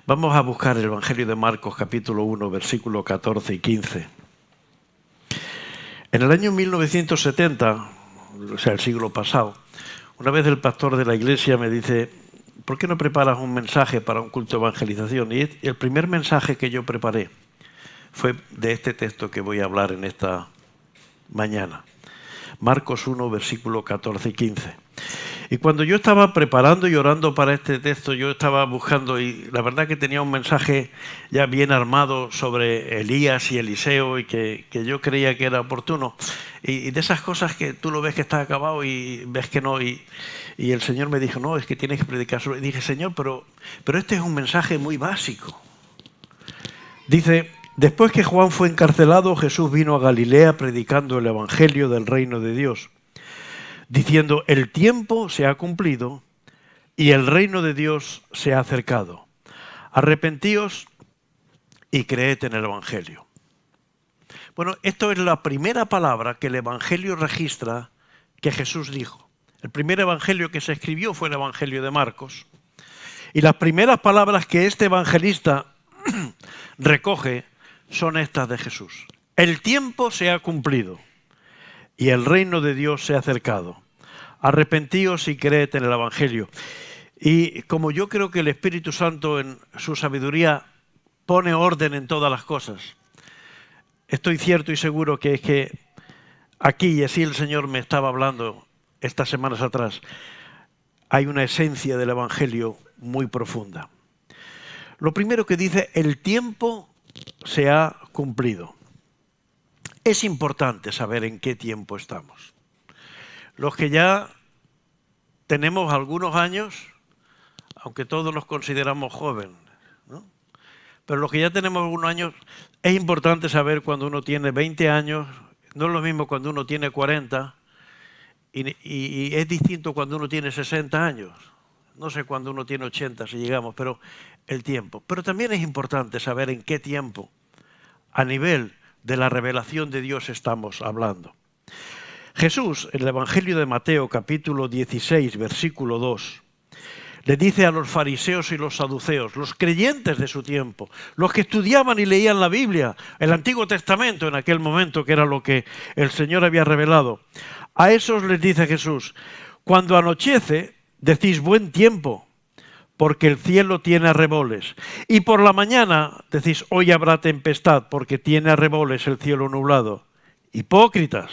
Vamos a buscar el Evangelio de Marcos, capítulo 1, versículos 14 y 15. En el año 1970, o sea, el siglo pasado, una vez el pastor de la iglesia me dice: ¿por qué no preparas un mensaje para un culto de evangelización? Y el primer mensaje que yo preparé fue de este texto que voy a hablar en esta mañana. Marcos 1, versículos 14 y 15. Y cuando yo estaba preparando y orando para este texto, yo estaba buscando, y la verdad que tenía un mensaje ya bien armado sobre Elías y Eliseo, y que yo creía que era oportuno. Y de esas cosas que tú lo ves que está acabado y ves que no. Y el Señor me dijo: no, es que tienes que predicar sobre. Y dije: Señor, pero este es un mensaje muy básico. Dice: después que Juan fue encarcelado, Jesús vino a Galilea predicando el evangelio del reino de Dios, diciendo: el tiempo se ha cumplido y el reino de Dios se ha acercado. Arrepentíos y creed en el evangelio. Bueno, esto es la primera palabra que el evangelio registra que Jesús dijo. El primer evangelio que se escribió fue el evangelio de Marcos. Y las primeras palabras que este evangelista recoge son estas de Jesús: el tiempo se ha cumplido y el reino de Dios se ha acercado. Arrepentíos y creed en el evangelio. Y como yo creo que el Espíritu Santo en su sabiduría pone orden en todas las cosas, estoy cierto y seguro que es que aquí, y así el Señor me estaba hablando estas semanas atrás, hay una esencia del evangelio muy profunda. Lo primero que dice: el tiempo se ha cumplido. Es importante saber en qué tiempo estamos. Los que ya tenemos algunos años, aunque todos nos consideramos jóvenes, ¿no? Pero los que ya tenemos algunos años, es importante saber cuando uno tiene 20 años, no es lo mismo cuando uno tiene 40, y es distinto cuando uno tiene 60 años. No sé cuando uno tiene 80, si llegamos, pero el tiempo. Pero también es importante saber en qué tiempo, a nivel de la revelación de Dios, estamos hablando. Jesús, en el Evangelio de Mateo, capítulo 16, versículo 2, le dice a los fariseos y los saduceos, los creyentes de su tiempo, los que estudiaban y leían la Biblia, el Antiguo Testamento en aquel momento, que era lo que el Señor había revelado, a esos les dice Jesús: cuando anochece, decís buen tiempo, porque el cielo tiene arreboles. Y por la mañana decís: hoy habrá tempestad, porque tiene arreboles el cielo nublado. Hipócritas,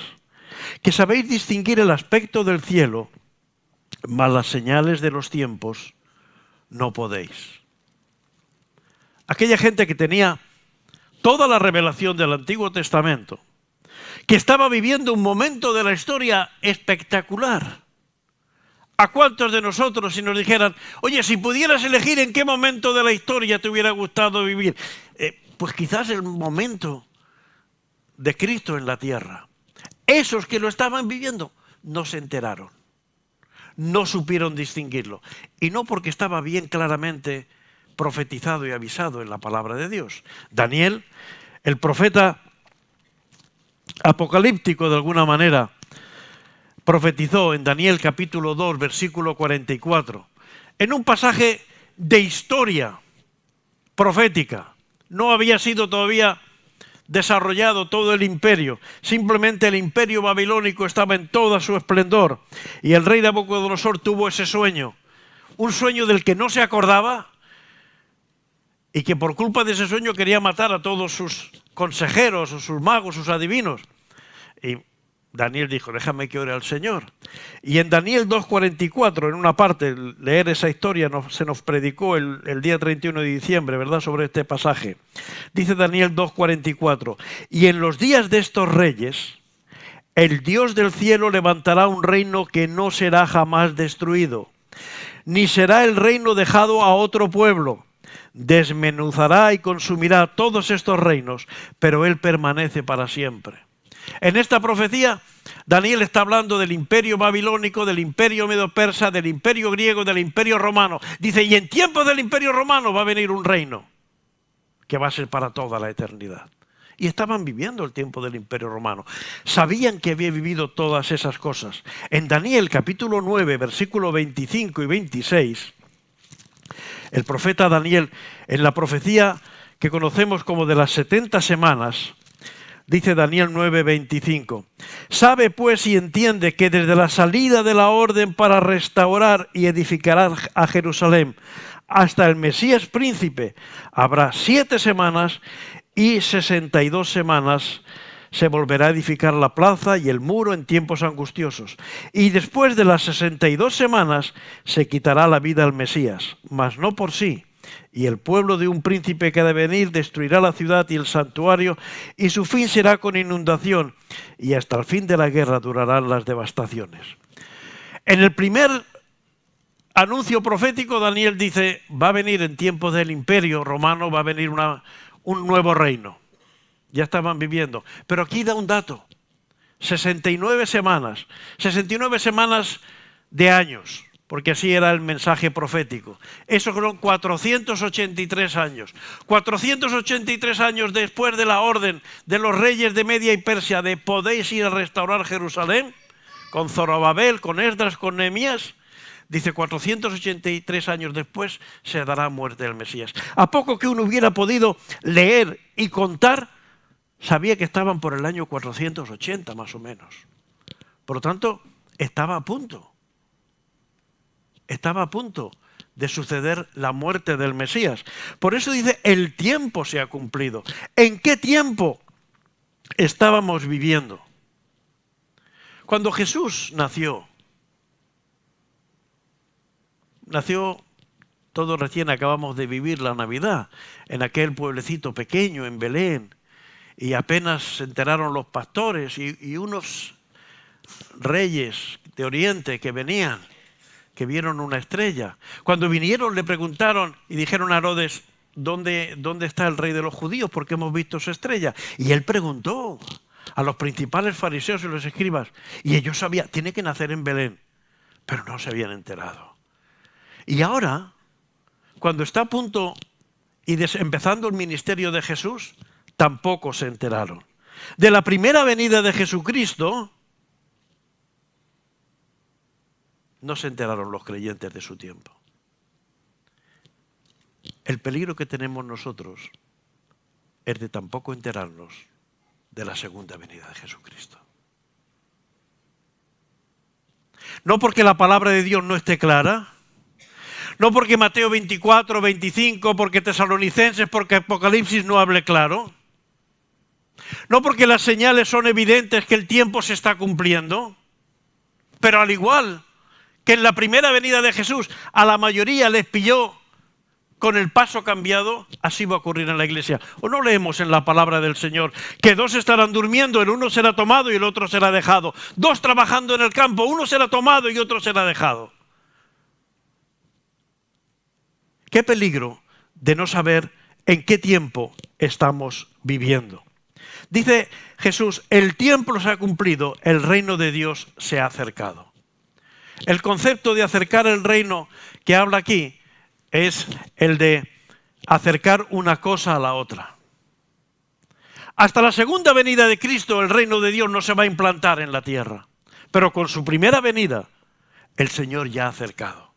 que sabéis distinguir el aspecto del cielo, mas las señales de los tiempos no podéis. Aquella gente que tenía toda la revelación del Antiguo Testamento, que estaba viviendo un momento de la historia espectacular. ¿A cuántos de nosotros, si nos dijeran: oye, si pudieras elegir en qué momento de la historia te hubiera gustado vivir? Pues quizás el momento de Cristo en la tierra. Esos que lo estaban viviendo no se enteraron, no supieron distinguirlo. Y no porque estaba bien claramente profetizado y avisado en la palabra de Dios. Daniel, el profeta apocalíptico de alguna manera, profetizó en Daniel capítulo 2, versículo 44, en un pasaje de historia profética. No había sido todavía desarrollado todo el imperio, simplemente el imperio babilónico estaba en todo su esplendor, y el rey Nabucodonosor tuvo ese sueño, un sueño del que no se acordaba, y que por culpa de ese sueño quería matar a todos sus consejeros, o sus magos, sus adivinos. Y Daniel dijo: déjame que ore al Señor. Y en Daniel 2:44, en una parte, leer esa historia, se nos predicó el día 31 de diciembre, ¿verdad?, sobre este pasaje. Dice Daniel 2:44: y en los días de estos reyes, el Dios del cielo levantará un reino que no será jamás destruido, ni será el reino dejado a otro pueblo. Desmenuzará y consumirá todos estos reinos, pero él permanece para siempre. En esta profecía, Daniel está hablando del imperio babilónico, del imperio medo-persa, del imperio griego, del imperio romano. Dice: y en tiempos del imperio romano va a venir un reino que va a ser para toda la eternidad. Y estaban viviendo el tiempo del imperio romano. Sabían que había vivido todas esas cosas. En Daniel capítulo 9, versículo 25 y 26, El profeta Daniel, en la profecía que conocemos como de las 70 semanas, dice Daniel 9:25, sabe pues y entiende que desde la salida de la orden para restaurar y edificar a Jerusalén hasta el Mesías príncipe habrá 7 semanas y 62 semanas se volverá a edificar la plaza y el muro en tiempos angustiosos. Y después de las 62 semanas se quitará la vida al Mesías, mas no por sí. Y el pueblo de un príncipe que ha de venir destruirá la ciudad y el santuario, y su fin será con inundación, y hasta el fin de la guerra durarán las devastaciones. En el primer anuncio profético, Daniel dice, va a venir en tiempos del Imperio Romano, va a venir un nuevo reino. Ya estaban viviendo. Pero aquí da un dato. 69 semanas. 69 semanas de años, porque así era el mensaje profético. Eso fueron 483 años. 483 años después de la orden de los reyes de Media y Persia de podéis ir a restaurar Jerusalén, con Zorobabel, con Esdras, con Nehemías. Dice, 483 años después se dará muerte del Mesías. A poco que uno hubiera podido leer y contar, sabía que estaban por el año 480 más o menos. Por lo tanto, estaba a punto. Estaba a punto de suceder la muerte del Mesías. Por eso dice, el tiempo se ha cumplido. ¿En qué tiempo estábamos viviendo? Cuando Jesús nació todo recién acabamos de vivir la Navidad, en aquel pueblecito pequeño, en Belén, y apenas se enteraron los pastores y unos reyes de Oriente que venían, que vieron una estrella. Cuando vinieron le preguntaron y dijeron a Herodes, ¿dónde está el rey de los judíos? Porque hemos visto su estrella. Y él preguntó a los principales fariseos y los escribas, y ellos sabían, tiene que nacer en Belén, pero no se habían enterado. Y ahora, cuando está a punto y empezando el ministerio de Jesús, tampoco se enteraron. De la primera venida de Jesucristo, no se enteraron los creyentes de su tiempo. El peligro que tenemos nosotros es de tampoco enterarnos de la segunda venida de Jesucristo. No porque la palabra de Dios no esté clara, no porque Mateo 24, 25, porque Tesalonicenses, porque Apocalipsis no hable claro, no porque las señales son evidentes que el tiempo se está cumpliendo, pero al igual que en la primera venida de Jesús a la mayoría les pilló con el paso cambiado, así va a ocurrir en la iglesia. ¿O no leemos en la palabra del Señor que 2 estarán durmiendo, el uno será tomado y el otro será dejado? 2 trabajando en el campo, uno será tomado y otro será dejado. Qué peligro de no saber en qué tiempo estamos viviendo. Dice Jesús, el tiempo se ha cumplido, el reino de Dios se ha acercado. El concepto de acercar el reino que habla aquí es el de acercar una cosa a la otra. Hasta la segunda venida de Cristo el reino de Dios no se va a implantar en la tierra, pero con su primera venida el Señor ya ha acercado.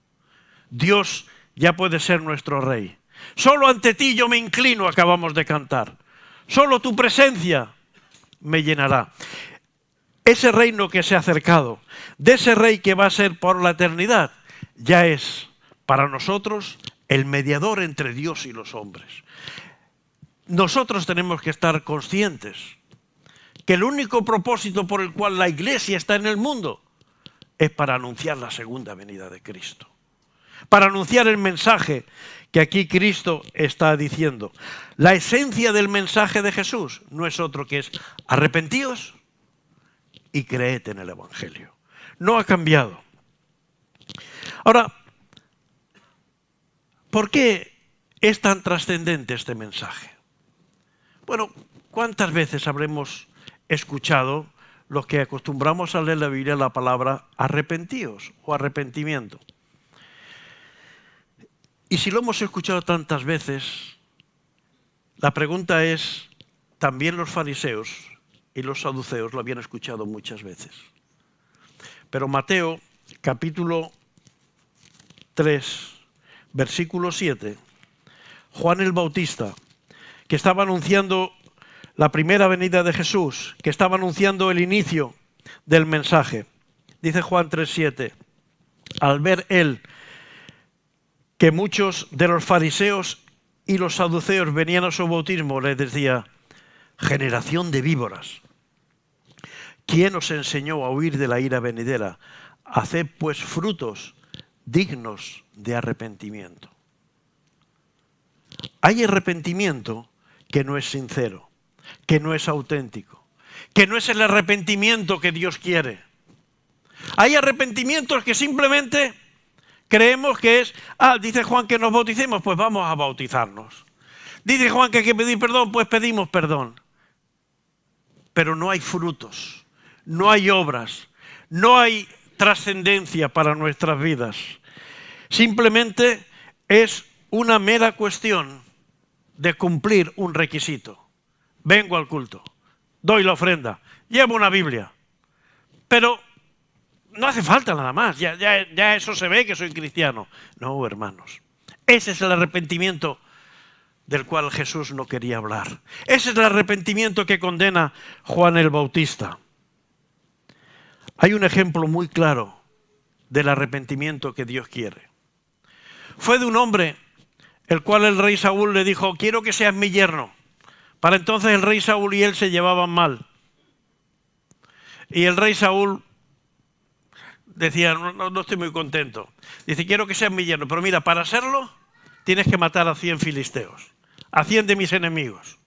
Dios ya puede ser nuestro rey. Solo ante ti yo me inclino, acabamos de cantar. Solo tu presencia me llenará. Ese reino que se ha acercado, de ese rey que va a ser por la eternidad, ya es para nosotros el mediador entre Dios y los hombres. Nosotros tenemos que estar conscientes que el único propósito por el cual la Iglesia está en el mundo es para anunciar la segunda venida de Cristo. Para anunciar el mensaje que aquí Cristo está diciendo. La esencia del mensaje de Jesús no es otro que es arrepentíos y creed en el Evangelio. No ha cambiado. Ahora, ¿por qué es tan trascendente este mensaje? Bueno, ¿cuántas veces habremos escuchado los que acostumbramos a leer la Biblia la palabra arrepentíos o arrepentimiento? Y si lo hemos escuchado tantas veces, la pregunta es, también los fariseos y los saduceos lo habían escuchado muchas veces. Pero Mateo, capítulo 3, versículo 7, Juan el Bautista, que estaba anunciando la primera venida de Jesús, que estaba anunciando el inicio del mensaje. Dice Juan 3:7, al ver él que muchos de los fariseos y los saduceos venían a su bautismo, les decía: generación de víboras, ¿quién os enseñó a huir de la ira venidera? Haced pues frutos dignos de arrepentimiento. Hay arrepentimiento que no es sincero, que no es auténtico, que no es el arrepentimiento que Dios quiere. Hay arrepentimientos que simplemente creemos que es, dice Juan que nos bauticemos, pues vamos a bautizarnos. Dice Juan que hay que pedir perdón, pues pedimos perdón. Pero no hay frutos, no hay obras, no hay trascendencia para nuestras vidas. Simplemente es una mera cuestión de cumplir un requisito. Vengo al culto, doy la ofrenda, llevo una Biblia, pero no hace falta nada más, ya eso se ve que soy cristiano. No, hermanos, ese es el arrepentimiento del cual Jesús no quería hablar. Ese es el arrepentimiento que condena Juan el Bautista. Hay un ejemplo muy claro del arrepentimiento que Dios quiere. Fue de un hombre el cual el rey Saúl le dijo: quiero que seas mi yerno. Para entonces el rey Saúl y él se llevaban mal. Y el rey Saúl decía: no estoy muy contento. Dice: quiero que seas mi yerno, pero mira, para serlo tienes que matar a 100 filisteos, a 100 de mis enemigos.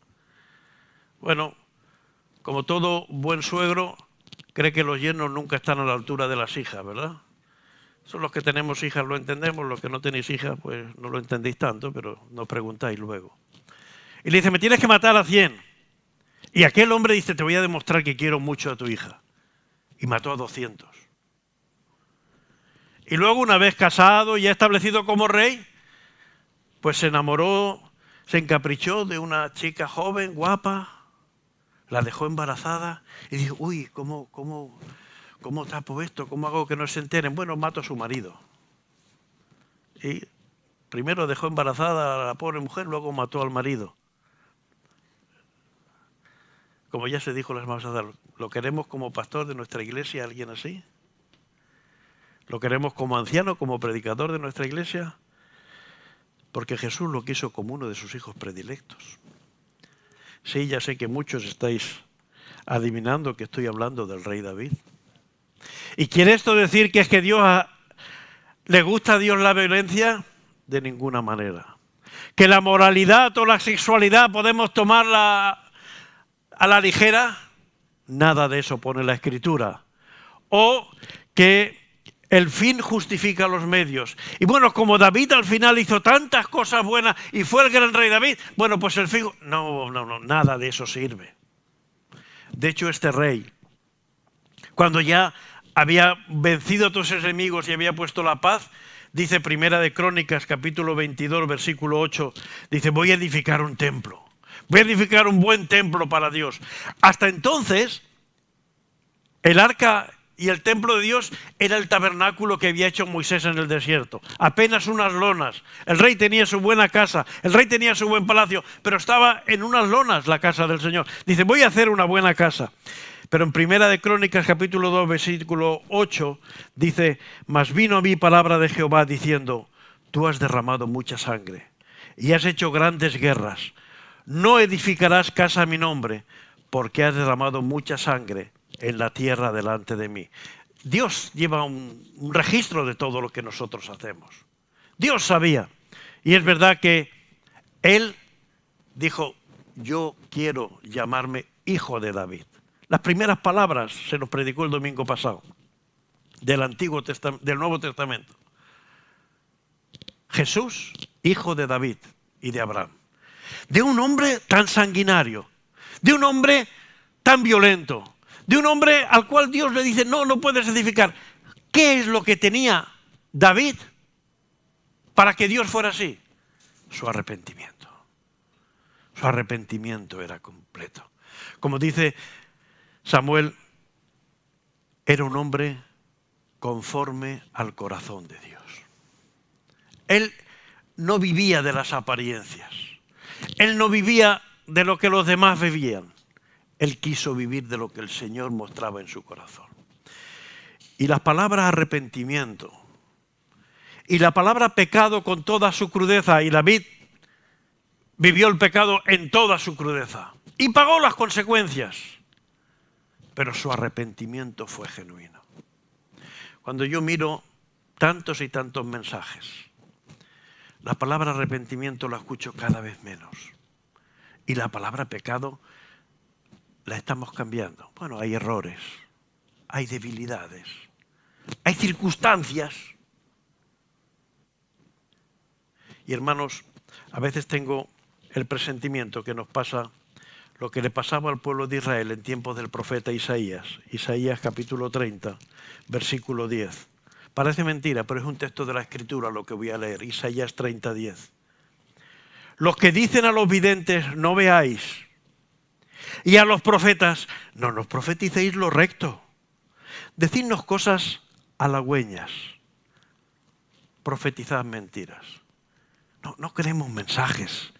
Bueno, como todo buen suegro, cree que los yernos nunca están a la altura de las hijas, ¿verdad? Son los que tenemos hijas lo entendemos, los que no tenéis hijas pues no lo entendéis tanto, pero nos preguntáis luego. Y le dice: me tienes que matar a 100. Y aquel hombre dice: te voy a demostrar que quiero mucho a tu hija. Y mató a 200. Y luego, una vez casado y ya establecido como rey, pues se enamoró, se encaprichó de una chica joven, guapa, la dejó embarazada y dijo: uy, ¿cómo tapo esto? ¿Cómo hago que no se enteren? Bueno, mato a su marido. Y primero dejó embarazada a la pobre mujer, luego mató al marido. Como ya se dijo la semana pasada, ¿lo queremos como pastor de nuestra iglesia, alguien así? ¿Lo queremos como anciano, como predicador de nuestra iglesia? Porque Jesús lo quiso como uno de sus hijos predilectos. Sí, ya sé que muchos estáis adivinando que estoy hablando del rey David. ¿Y quiere esto decir que es que le gusta a Dios la violencia? De ninguna manera. ¿Que la moralidad o la sexualidad podemos tomarla a la ligera? Nada de eso pone la Escritura. O que el fin justifica los medios. Y bueno, como David al final hizo tantas cosas buenas y fue el gran rey David, bueno, pues el fin... No, nada de eso sirve. De hecho, este rey, cuando ya había vencido a todos sus enemigos y había puesto la paz, dice Primera de Crónicas, capítulo 22, versículo 8, dice: voy a edificar un templo. Voy a edificar un buen templo para Dios. Hasta entonces, el arca y el templo de Dios era el tabernáculo que había hecho Moisés en el desierto. Apenas unas lonas. El rey tenía su buena casa, el rey tenía su buen palacio, pero estaba en unas lonas la casa del Señor. Dice: voy a hacer una buena casa. Pero en Primera de Crónicas, capítulo 2, versículo 8, dice: mas vino a mí palabra de Jehová diciendo: tú has derramado mucha sangre y has hecho grandes guerras. No edificarás casa a mi nombre, porque has derramado mucha sangre en la tierra delante de mí. Dios lleva un registro de todo lo que nosotros hacemos. Dios sabía. Y es verdad que Él dijo: yo quiero llamarme hijo de David. Las primeras palabras se nos predicó el domingo pasado del Nuevo Testamento. Jesús, hijo de David y de Abraham. De un hombre tan sanguinario, de un hombre tan violento, de un hombre al cual Dios le dice: no puedes edificar. ¿Qué es lo que tenía David para que Dios fuera así? Su arrepentimiento. Su arrepentimiento era completo. Como dice Samuel, era un hombre conforme al corazón de Dios. Él no vivía de las apariencias. Él no vivía de lo que los demás vivían. Él quiso vivir de lo que el Señor mostraba en su corazón. Y las palabras arrepentimiento y la palabra pecado con toda su crudeza, y David vivió el pecado en toda su crudeza y pagó las consecuencias, pero su arrepentimiento fue genuino. Cuando yo miro tantos y tantos mensajes, la palabra arrepentimiento la escucho cada vez menos, y la palabra pecado la estamos cambiando. Bueno, hay errores, hay debilidades, hay circunstancias. Y hermanos, a veces tengo el presentimiento que nos pasa lo que le pasaba al pueblo de Israel en tiempos del profeta Isaías. Isaías capítulo 30, versículo 10. Parece mentira, pero es un texto de la Escritura lo que voy a leer. Isaías 30, 10. Los que dicen a los videntes, no veáis, y a los profetas, no nos profeticéis lo recto. Decidnos cosas halagüeñas, profetizad mentiras. No queremos mensajes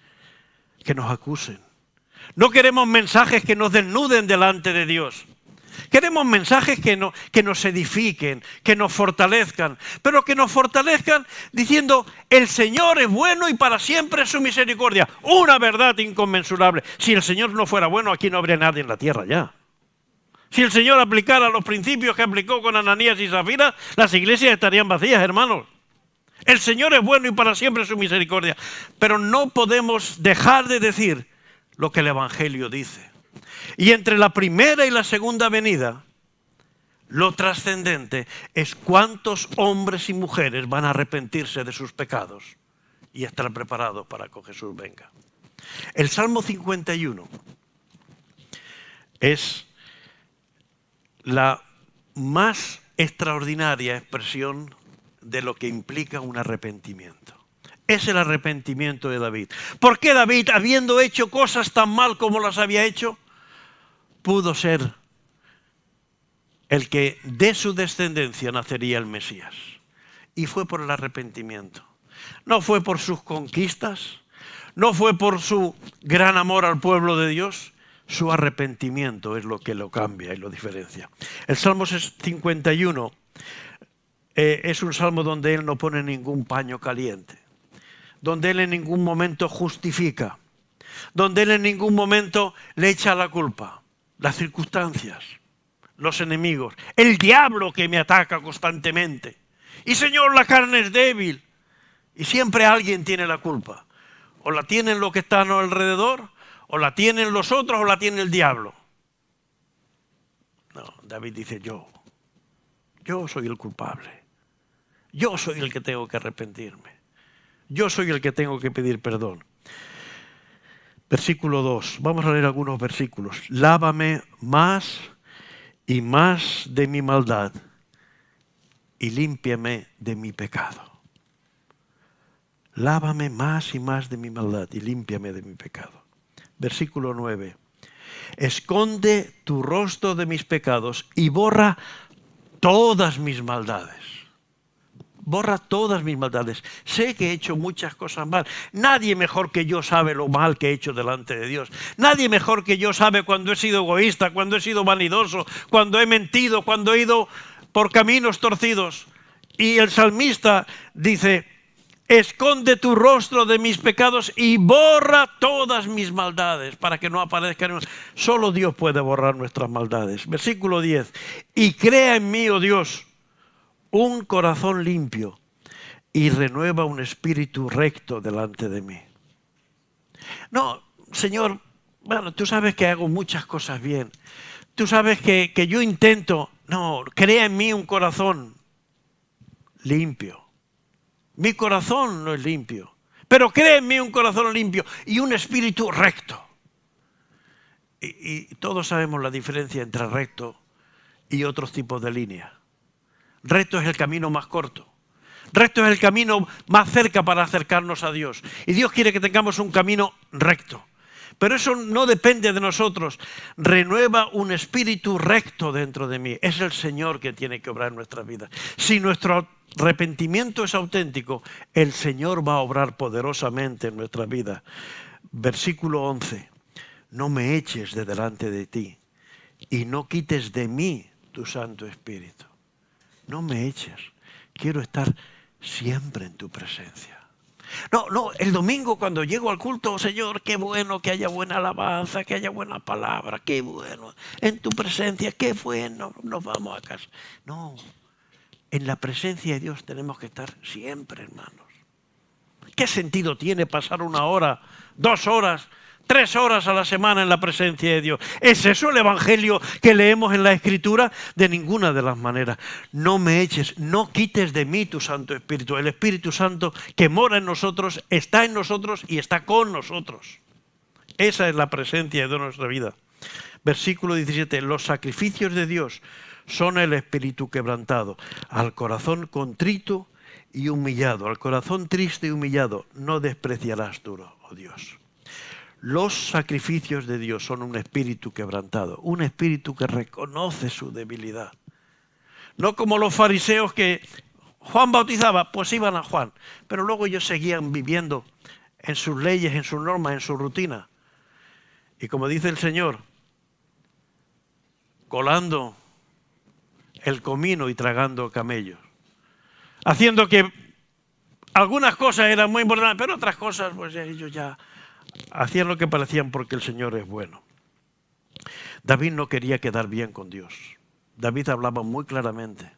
que nos acusen. No queremos mensajes que nos desnuden delante de Dios. Queremos mensajes que nos edifiquen, que nos fortalezcan, pero que nos fortalezcan diciendo, el Señor es bueno y para siempre es su misericordia. Una verdad inconmensurable. Si el Señor no fuera bueno, aquí no habría nadie en la tierra ya. Si el Señor aplicara los principios que aplicó con Ananías y Zafira, las iglesias estarían vacías, hermanos. El Señor es bueno y para siempre es su misericordia. Pero no podemos dejar de decir lo que el Evangelio dice. Y entre la primera y la segunda venida, lo trascendente es cuántos hombres y mujeres van a arrepentirse de sus pecados y estar preparados para que Jesús venga. El Salmo 51 es la más extraordinaria expresión de lo que implica un arrepentimiento. Es el arrepentimiento de David. ¿Por qué David, habiendo hecho cosas tan mal como las había hecho, pudo ser el que de su descendencia nacería el Mesías? Y fue por el arrepentimiento. No fue por sus conquistas, no fue por su gran amor al pueblo de Dios. Su arrepentimiento es lo que lo cambia y lo diferencia. El Salmo 51 es un salmo donde él no pone ningún paño caliente, donde él en ningún momento justifica, donde él en ningún momento le echa la culpa. Las circunstancias, los enemigos, el diablo que me ataca constantemente. Y Señor, la carne es débil. Y siempre alguien tiene la culpa. O la tienen los que están alrededor, o la tienen los otros, o la tiene el diablo. No, David dice, yo soy el culpable. Yo soy el que tengo que arrepentirme. Yo soy el que tengo que pedir perdón. Versículo 2. Vamos a leer algunos versículos. Lávame más y más de mi maldad y límpiame de mi pecado. Lávame más y más de mi maldad y límpiame de mi pecado. Versículo 9. Esconde tu rostro de mis pecados y borra todas mis maldades. Borra todas mis maldades. Sé que he hecho muchas cosas mal. Nadie mejor que yo sabe lo mal que he hecho delante de Dios. Nadie mejor que yo sabe cuando he sido egoísta, cuando he sido vanidoso, cuando he mentido, cuando he ido por caminos torcidos. Y el salmista dice, esconde tu rostro de mis pecados y borra todas mis maldades para que no aparezcan. Solo Dios puede borrar nuestras maldades. Versículo 10. Y crea en mí, oh Dios, un corazón limpio y renueva un espíritu recto delante de mí. No, Señor, bueno, tú sabes que hago muchas cosas bien. Tú sabes que yo intento. No, crea en mí un corazón limpio. Mi corazón no es limpio, pero crea en mí un corazón limpio y un espíritu recto. Y todos sabemos la diferencia entre recto y otros tipos de línea. Recto es el camino más corto. Recto es el camino más cerca para acercarnos a Dios. Y Dios quiere que tengamos un camino recto. Pero eso no depende de nosotros. Renueva un espíritu recto dentro de mí. Es el Señor que tiene que obrar en nuestras vidas. Si nuestro arrepentimiento es auténtico, el Señor va a obrar poderosamente en nuestras vidas. Versículo 11. No me eches de delante de ti y no quites de mí tu Santo Espíritu. No me eches. Quiero estar siempre en tu presencia. No, el domingo cuando llego al culto, Señor, qué bueno que haya buena alabanza, que haya buena palabra, qué bueno. En tu presencia, qué bueno, nos vamos a casa. No, en la presencia de Dios tenemos que estar siempre, hermanos. ¿Qué sentido tiene pasar 1 hora, 2 horas, 3 horas a la semana en la presencia de Dios? ¿Es eso el evangelio que leemos en la Escritura? De ninguna de las maneras. No me eches, no quites de mí tu Santo Espíritu. El Espíritu Santo que mora en nosotros, está en nosotros y está con nosotros. Esa es la presencia de Dios en nuestra vida. Versículo 17. Los sacrificios de Dios son el espíritu quebrantado, al corazón contrito y humillado, al corazón triste y humillado, no despreciarás tú, oh Dios. Los sacrificios de Dios son un espíritu quebrantado, un espíritu que reconoce su debilidad. No como los fariseos que Juan bautizaba, pues iban a Juan, pero luego ellos seguían viviendo en sus leyes, en sus normas, en su rutina. Y como dice el Señor, colando el comino y tragando camellos, haciendo que algunas cosas eran muy importantes, pero otras cosas, pues ellos ya hacían lo que parecían porque el Señor es bueno. David no quería quedar bien con Dios. David hablaba muy claramente: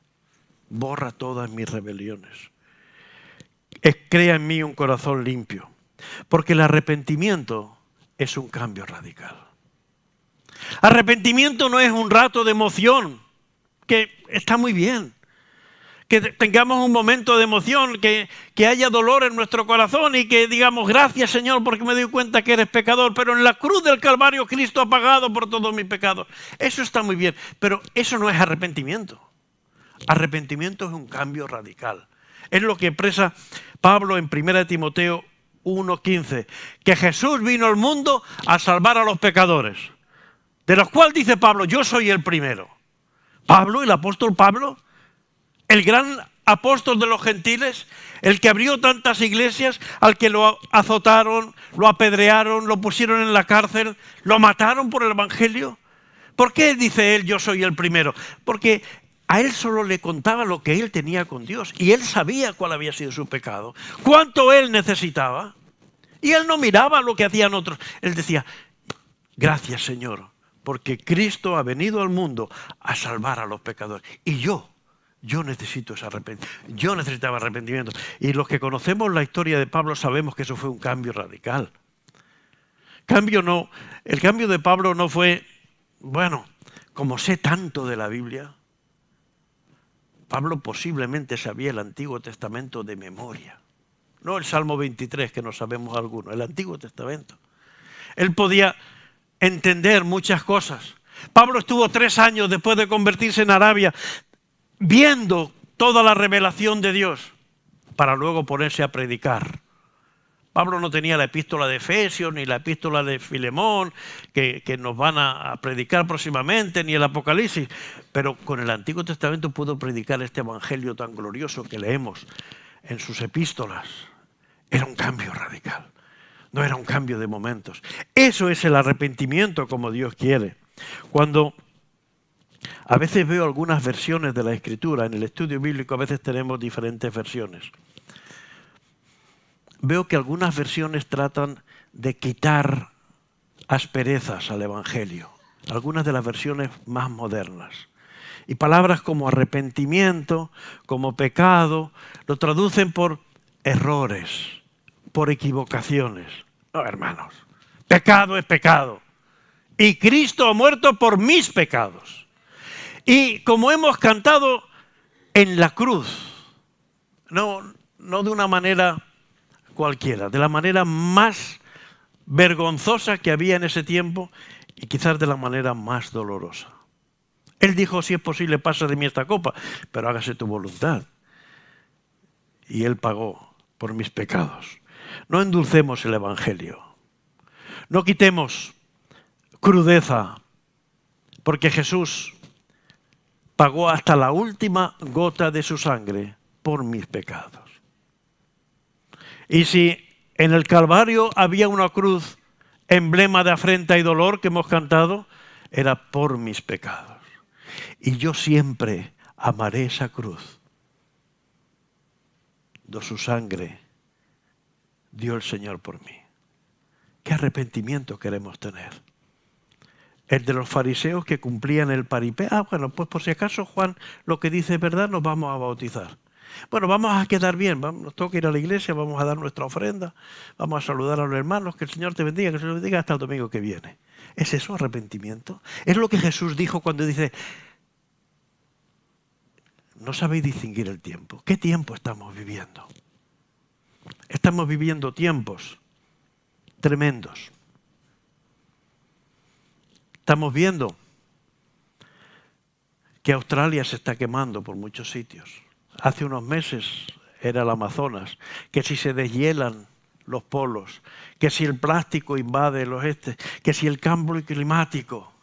borra todas mis rebeliones. Crea en mí un corazón limpio. Porque el arrepentimiento es un cambio radical. Arrepentimiento no es un rato de emoción, que está muy bien. Que tengamos un momento de emoción, que haya dolor en nuestro corazón y que digamos: gracias, Señor, porque me doy cuenta que eres pecador, pero en la cruz del Calvario Cristo ha pagado por todos mis pecados. Eso está muy bien, pero eso no es arrepentimiento. Arrepentimiento es un cambio radical. Es lo que expresa Pablo en 1 Timoteo 1:15, que Jesús vino al mundo a salvar a los pecadores, de los cuales dice Pablo: yo soy el primero. Pablo, el apóstol Pablo, el gran apóstol de los gentiles, el que abrió tantas iglesias, al que lo azotaron, lo apedrearon, lo pusieron en la cárcel, lo mataron por el evangelio. ¿Por qué dice él: yo soy el primero? Porque a él solo le contaba lo que él tenía con Dios y él sabía cuál había sido su pecado, cuánto él necesitaba, y él no miraba lo que hacían otros. Él decía: gracias, Señor, porque Cristo ha venido al mundo a salvar a los pecadores, y yo necesito ese arrepentimiento. Yo necesitaba arrepentimiento. Y los que conocemos la historia de Pablo sabemos que eso fue un cambio radical. El cambio de Pablo no fue, bueno, como sé tanto de la Biblia, Pablo posiblemente sabía el Antiguo Testamento de memoria. No el Salmo 23, que no sabemos alguno, el Antiguo Testamento. Él podía entender muchas cosas. Pablo estuvo 3 años después de convertirse en Arabia viendo toda la revelación de Dios para luego ponerse a predicar. Pablo no tenía la epístola de Efesios ni la epístola de Filemón que nos van a predicar próximamente, ni el Apocalipsis, pero con el Antiguo Testamento pudo predicar este evangelio tan glorioso que leemos en sus epístolas. Era un cambio radical, no era un cambio de momentos. Eso es el arrepentimiento como Dios quiere. Cuando a veces veo algunas versiones de la Escritura, en el estudio bíblico a veces tenemos diferentes versiones. Veo que algunas versiones tratan de quitar asperezas al Evangelio, algunas de las versiones más modernas. Y palabras como arrepentimiento, como pecado, lo traducen por errores, por equivocaciones. No, hermanos, pecado es pecado. Y Cristo ha muerto por mis pecados. Y como hemos cantado, en la cruz, no de una manera cualquiera, de la manera más vergonzosa que había en ese tiempo y quizás de la manera más dolorosa. Él dijo: si es posible, pasa de mí esta copa, pero hágase tu voluntad. Y Él pagó por mis pecados. No endulcemos el Evangelio. No quitemos crudeza, porque Jesús pagó hasta la última gota de su sangre por mis pecados. Y si en el Calvario había una cruz, emblema de afrenta y dolor que hemos cantado, era por mis pecados. Y yo siempre amaré esa cruz. De su sangre dio el Señor por mí. ¿Qué arrepentimiento queremos tener? El de los fariseos que cumplían el paripé. Bueno, pues por si acaso Juan lo que dice es verdad, nos vamos a bautizar. Bueno, vamos a quedar bien, nos toca ir a la iglesia, vamos a dar nuestra ofrenda, vamos a saludar a los hermanos, que el Señor te bendiga, que el Señor te bendiga hasta el domingo que viene. ¿Es eso arrepentimiento? Es lo que Jesús dijo cuando dice, no sabéis distinguir el tiempo. ¿Qué tiempo estamos viviendo? Estamos viviendo tiempos tremendos. Estamos viendo que Australia se está quemando por muchos sitios. Hace unos meses era el Amazonas, que si se deshielan los polos, que si el plástico invade los que si el cambio climático.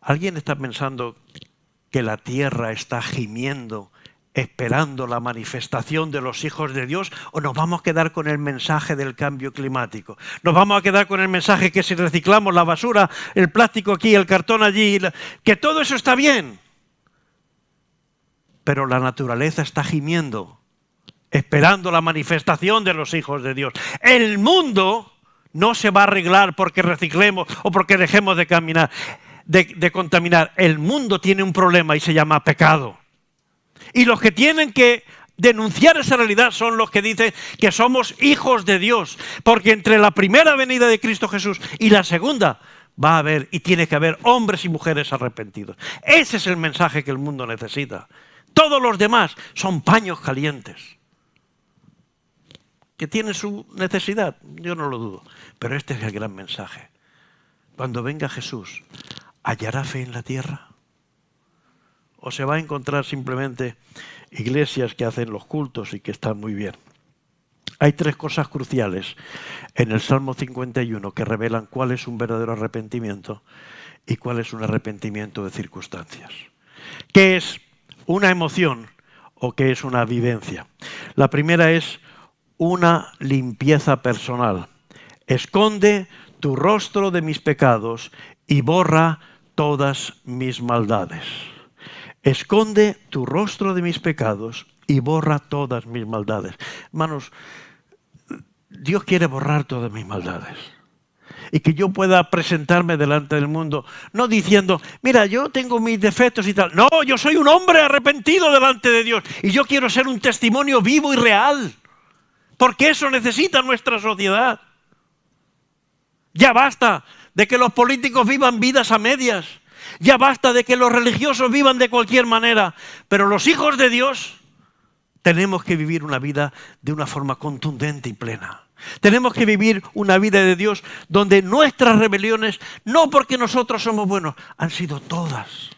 ¿Alguien está pensando que la tierra está gimiendo, esperando la manifestación de los hijos de Dios, o nos vamos a quedar con el mensaje del cambio climático? Nos vamos a quedar con el mensaje que si reciclamos la basura, el plástico aquí, el cartón allí, que todo eso está bien. Pero la naturaleza está gimiendo, esperando la manifestación de los hijos de Dios. El mundo no se va a arreglar porque reciclemos o porque dejemos de caminar, de contaminar. El mundo tiene un problema y se llama pecado. Y los que tienen que denunciar esa realidad son los que dicen que somos hijos de Dios. Porque entre la primera venida de Cristo Jesús y la segunda va a haber y tiene que haber hombres y mujeres arrepentidos. Ese es el mensaje que el mundo necesita. Todos los demás son paños calientes. Que tienen su necesidad, yo no lo dudo. Pero este es el gran mensaje. Cuando venga Jesús, ¿hallará fe en la tierra? ¿O se va a encontrar simplemente iglesias que hacen los cultos y que están muy bien? Hay tres cosas cruciales en el Salmo 51 que revelan cuál es un verdadero arrepentimiento y cuál es un arrepentimiento de circunstancias. ¿Qué es una emoción o qué es una vivencia? La primera es una limpieza personal. Esconde tu rostro de mis pecados y borra todas mis maldades. Esconde tu rostro de mis pecados y borra todas mis maldades. Hermanos, Dios quiere borrar todas mis maldades. Y que yo pueda presentarme delante del mundo, no diciendo, mira, yo tengo mis defectos y tal. No, yo soy un hombre arrepentido delante de Dios. Y yo quiero ser un testimonio vivo y real. Porque eso necesita nuestra sociedad. Ya basta de que los políticos vivan vidas a medias. Ya basta de que los religiosos vivan de cualquier manera. Pero los hijos de Dios tenemos que vivir una vida de una forma contundente y plena. Tenemos que vivir una vida de Dios donde nuestras rebeliones, no porque nosotros somos buenos, han sido todas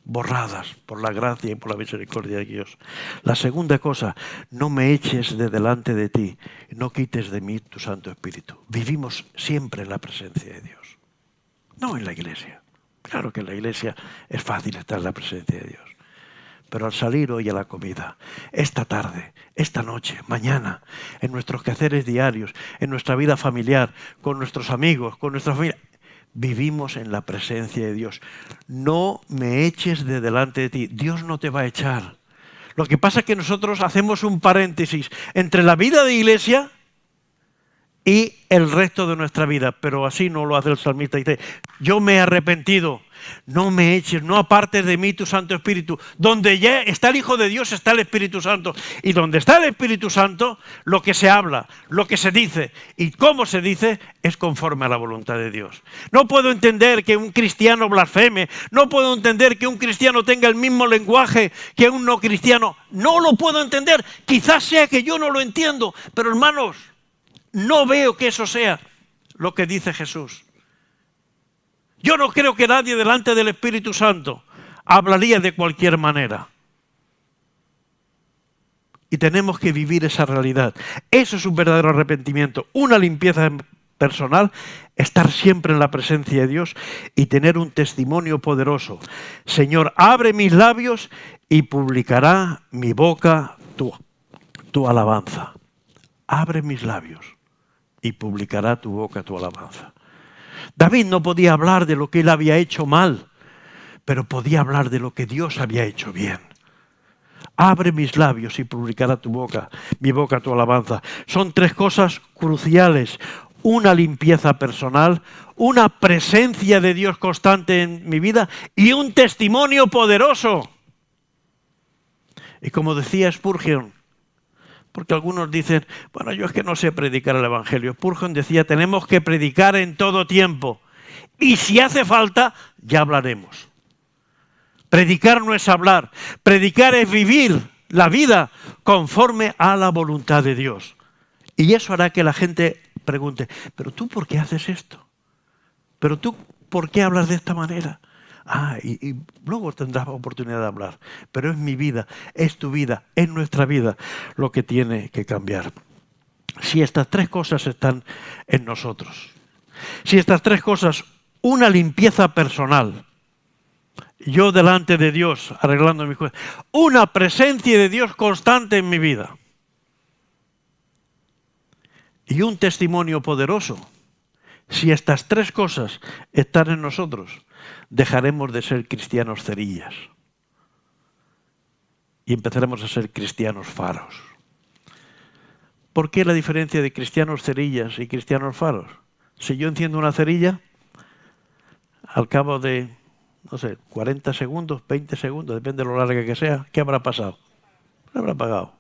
borradas por la gracia y por la misericordia de Dios. La segunda cosa, no me eches de delante de ti, no quites de mí tu Santo Espíritu. Vivimos siempre en la presencia de Dios, no en la iglesia. Claro que en la iglesia es fácil estar en la presencia de Dios. Pero al salir hoy a la comida, esta tarde, esta noche, mañana, en nuestros quehaceres diarios, en nuestra vida familiar, con nuestros amigos, con nuestra familia, vivimos en la presencia de Dios. No me eches de delante de ti. Dios no te va a echar. Lo que pasa es que nosotros hacemos un paréntesis entre la vida de iglesia y el resto de nuestra vida, pero así no lo hace el salmista. Dice, yo me he arrepentido, no me eches, no apartes de mí tu Santo Espíritu. Donde ya está el Hijo de Dios está el Espíritu Santo. Y donde está el Espíritu Santo, lo que se habla, lo que se dice y cómo se dice es conforme a la voluntad de Dios. No puedo entender que un cristiano blasfeme, no puedo entender que un cristiano tenga el mismo lenguaje que un no cristiano. No lo puedo entender. Quizás sea que yo no lo entiendo, pero hermanos, no veo que eso sea lo que dice Jesús. Yo no creo que nadie delante del Espíritu Santo hablaría de cualquier manera. Y tenemos que vivir esa realidad. Eso es un verdadero arrepentimiento, una limpieza personal, estar siempre en la presencia de Dios y tener un testimonio poderoso. Señor, abre mis labios y publicará mi boca tu alabanza. Abre mis labios y publicará tu boca tu alabanza. David no podía hablar de lo que él había hecho mal, pero podía hablar de lo que Dios había hecho bien. Abre mis labios y publicará mi boca tu alabanza. Son tres cosas cruciales. Una limpieza personal, una presencia de Dios constante en mi vida y un testimonio poderoso. Y como decía Spurgeon, porque algunos dicen, bueno, yo es que no sé predicar el Evangelio. Spurgeon decía, tenemos que predicar en todo tiempo. Y si hace falta, ya hablaremos. Predicar no es hablar. Predicar es vivir la vida conforme a la voluntad de Dios. Y eso hará que la gente pregunte, ¿pero tú por qué haces esto? ¿Pero tú por qué hablas de esta manera? Y luego tendrás oportunidad de hablar. Pero es mi vida, es tu vida, es nuestra vida lo que tiene que cambiar. Si estas tres cosas están en nosotros, si estas tres cosas, una limpieza personal, yo delante de Dios arreglando mis cosas, una presencia de Dios constante en mi vida y un testimonio poderoso, si estas tres cosas están en nosotros, dejaremos de ser cristianos cerillas y empezaremos a ser cristianos faros. ¿Por qué la diferencia de cristianos cerillas y cristianos faros? Si yo enciendo una cerilla, al cabo de, 40 segundos, 20 segundos, depende de lo larga que sea, ¿qué habrá pasado? Se habrá apagado.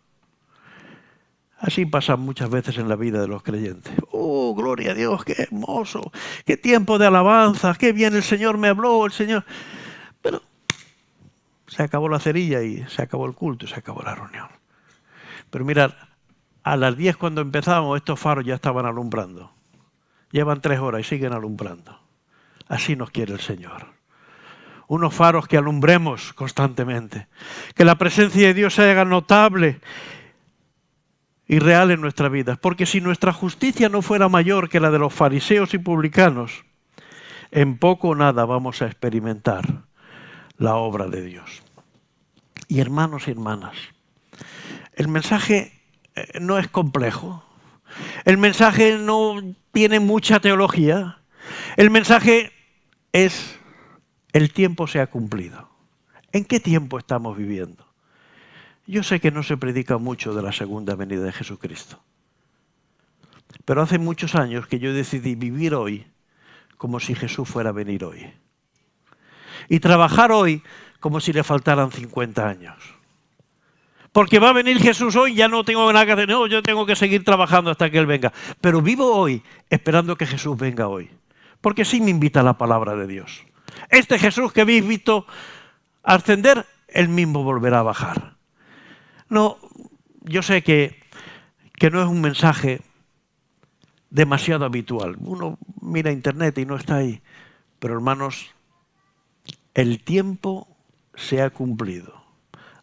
Así pasa muchas veces en la vida de los creyentes. ¡Oh, gloria a Dios! ¡Qué hermoso! ¡Qué tiempo de alabanza! ¡Qué bien el Señor me habló! El Señor... Pero se acabó la cerilla y se acabó el culto y se acabó la reunión. Pero mirad, a las 10 cuando empezamos, estos faros ya estaban alumbrando. Llevan 3 horas y siguen alumbrando. Así nos quiere el Señor. Unos faros que alumbremos constantemente. Que la presencia de Dios se haga notable y real en nuestra vida. Porque si nuestra justicia no fuera mayor que la de los fariseos y publicanos, en poco o nada vamos a experimentar la obra de Dios. Y hermanos y hermanas, el mensaje no es complejo. El mensaje no tiene mucha teología. El mensaje es: el tiempo se ha cumplido. ¿En qué tiempo estamos viviendo? Yo sé que no se predica mucho de la segunda venida de Jesucristo. Pero hace muchos años que yo decidí vivir hoy como si Jesús fuera a venir hoy. Y trabajar hoy como si le faltaran 50 años. Porque va a venir Jesús hoy, ya no tengo nada que hacer. No, yo tengo que seguir trabajando hasta que Él venga. Pero vivo hoy esperando que Jesús venga hoy. Porque sí me invita la palabra de Dios. Este Jesús que habéis visto ascender, Él mismo volverá a bajar. No, yo sé que no es un mensaje demasiado habitual. Uno mira internet y no está ahí. Pero hermanos, el tiempo se ha cumplido.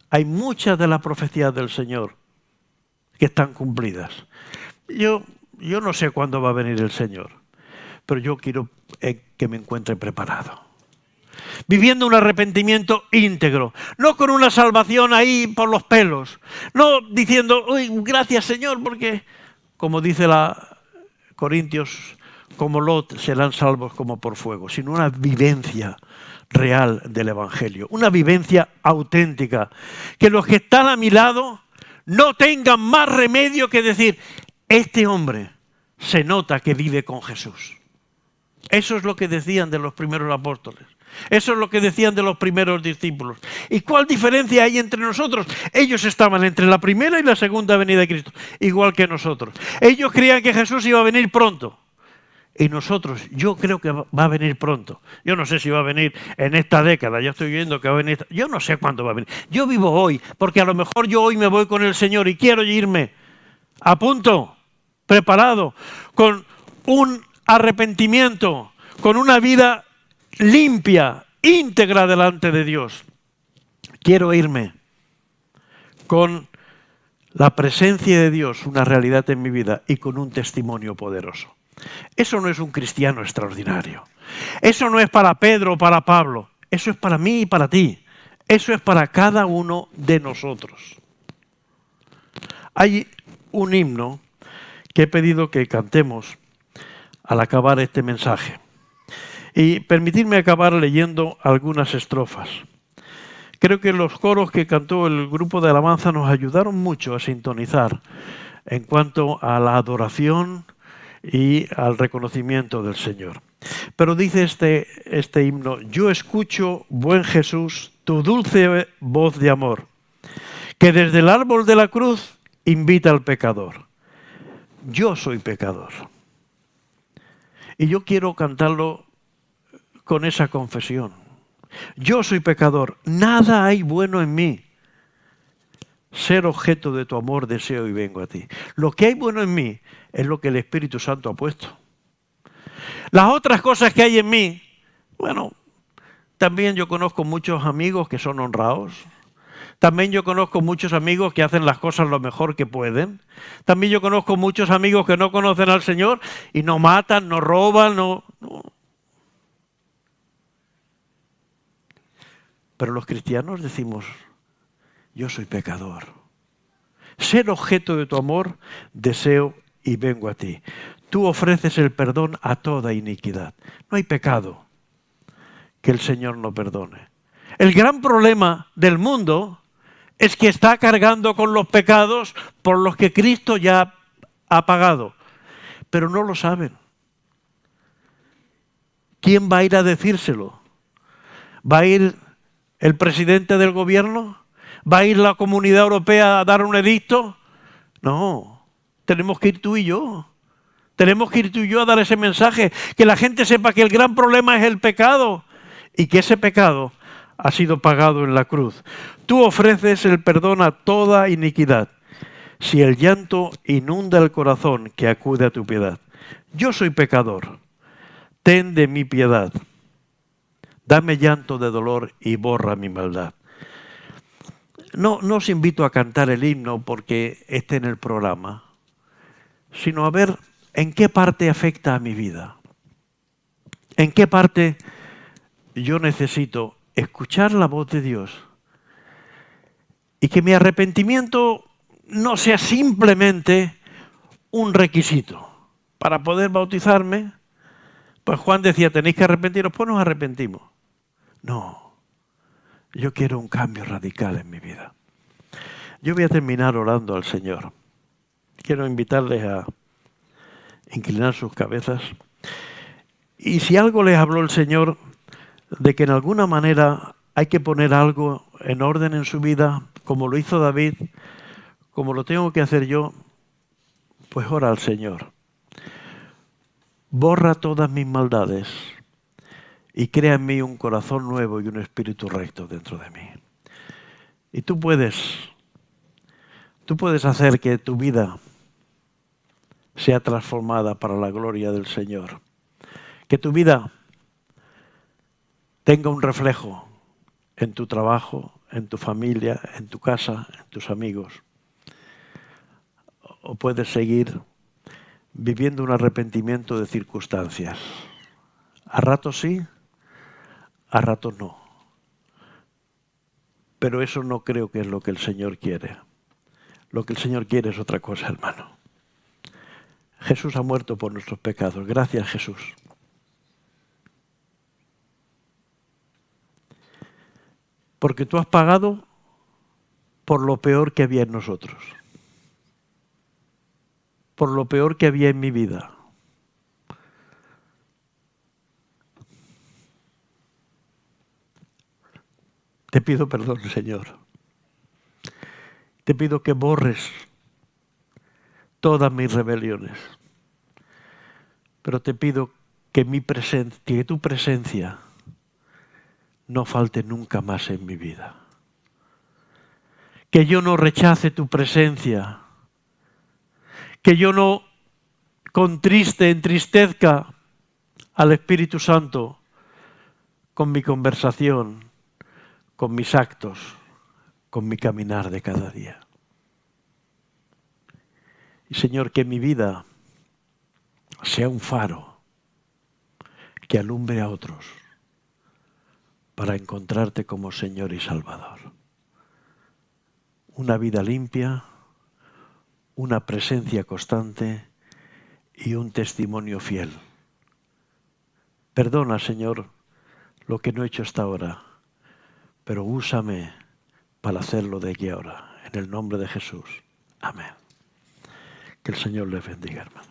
Hay muchas de las profecías del Señor que están cumplidas. Yo no sé cuándo va a venir el Señor, pero yo quiero que me encuentre preparado. Viviendo un arrepentimiento íntegro, no con una salvación ahí por los pelos, no diciendo, uy, gracias Señor, porque, como dice la Corintios, como Lot serán salvos como por fuego, sino una vivencia real del Evangelio, una vivencia auténtica, que los que están a mi lado no tengan más remedio que decir, este hombre se nota que vive con Jesús. Eso es lo que decían de los primeros apóstoles. Eso es lo que decían de los primeros discípulos. ¿Y cuál diferencia hay entre nosotros? Ellos estaban entre la primera y la segunda venida de Cristo, igual que nosotros. Ellos creían que Jesús iba a venir pronto. Y nosotros, yo creo que va a venir pronto. Yo no sé si va a venir en esta década. Ya estoy viendo que va a venir. Yo no sé cuándo va a venir. Yo vivo hoy, porque a lo mejor yo hoy me voy con el Señor y quiero irme a punto, preparado, con un arrepentimiento, con una vida limpia, íntegra delante de Dios. Quiero irme con la presencia de Dios, una realidad en mi vida y con un testimonio poderoso. Eso no es un cristiano extraordinario. Eso no es para Pedro o para Pablo. Eso es para mí y para ti. Eso es para cada uno de nosotros. Hay un himno que he pedido que cantemos al acabar este mensaje. Y permitidme acabar leyendo algunas estrofas. Creo que los coros que cantó el grupo de alabanza nos ayudaron mucho a sintonizar en cuanto a la adoración y al reconocimiento del Señor. Pero dice este himno: yo escucho, buen Jesús, tu dulce voz de amor, que desde el árbol de la cruz invita al pecador. Yo soy pecador. Y yo quiero cantarlo con esa confesión. Yo soy pecador, nada hay bueno en mí. Ser objeto de tu amor deseo y vengo a ti. Lo que hay bueno en mí es lo que el Espíritu Santo ha puesto. Las otras cosas que hay en mí, bueno, también yo conozco muchos amigos que son honrados. También yo conozco muchos amigos que hacen las cosas lo mejor que pueden. También yo conozco muchos amigos que no conocen al Señor y no matan, no roban, no. Pero los cristianos decimos: yo soy pecador. Ser objeto de tu amor, deseo y vengo a ti. Tú ofreces el perdón a toda iniquidad. No hay pecado que el Señor no perdone. El gran problema del mundo es que está cargando con los pecados por los que Cristo ya ha pagado. Pero no lo saben. ¿Quién va a ir a decírselo? ¿Va a ir el presidente del gobierno? ¿Va a ir la Comunidad Europea a dar un edicto? No, tenemos que ir tú y yo. Tenemos que ir tú y yo a dar ese mensaje, que la gente sepa que el gran problema es el pecado y que ese pecado ha sido pagado en la cruz. Tú ofreces el perdón a toda iniquidad, si el llanto inunda el corazón que acude a tu piedad. Yo soy pecador, ten de mí piedad. Dame llanto de dolor y borra mi maldad. No os invito a cantar el himno porque esté en el programa, sino a ver en qué parte afecta a mi vida. En qué parte yo necesito escuchar la voz de Dios y que mi arrepentimiento no sea simplemente un requisito para poder bautizarme. Pues Juan decía: tenéis que arrepentiros, pues nos arrepentimos. No, yo quiero un cambio radical en mi vida. Yo voy a terminar orando al Señor. Quiero invitarles a inclinar sus cabezas. Y si algo les habló el Señor de que en alguna manera hay que poner algo en orden en su vida, como lo hizo David, como lo tengo que hacer yo, pues ora al Señor. Borra todas mis maldades y crea en mí un corazón nuevo y un espíritu recto dentro de mí. Y tú puedes hacer que tu vida sea transformada para la gloria del Señor. Que tu vida tenga un reflejo en tu trabajo, en tu familia, en tu casa, en tus amigos. O puedes seguir viviendo un arrepentimiento de circunstancias. A ratos sí, a ratos no. Pero eso no creo que es lo que el Señor quiere. Lo que el Señor quiere es otra cosa, hermano. Jesús ha muerto por nuestros pecados. Gracias, Jesús. Porque tú has pagado por lo peor que había en nosotros. Por lo peor que había en mi vida. Te pido perdón, Señor. Te pido que borres todas mis rebeliones. Pero te pido que tu presencia no falte nunca más en mi vida. Que yo no rechace tu presencia. Que yo no entristezca al Espíritu Santo con mi conversación, con mis actos, con mi caminar de cada día. Y Señor, que mi vida sea un faro que alumbre a otros para encontrarte como Señor y Salvador. Una vida limpia, una presencia constante y un testimonio fiel. Perdona, Señor, lo que no he hecho hasta ahora, pero úsame para hacerlo de aquí ahora. En el nombre de Jesús. Amén. Que el Señor les bendiga, hermano.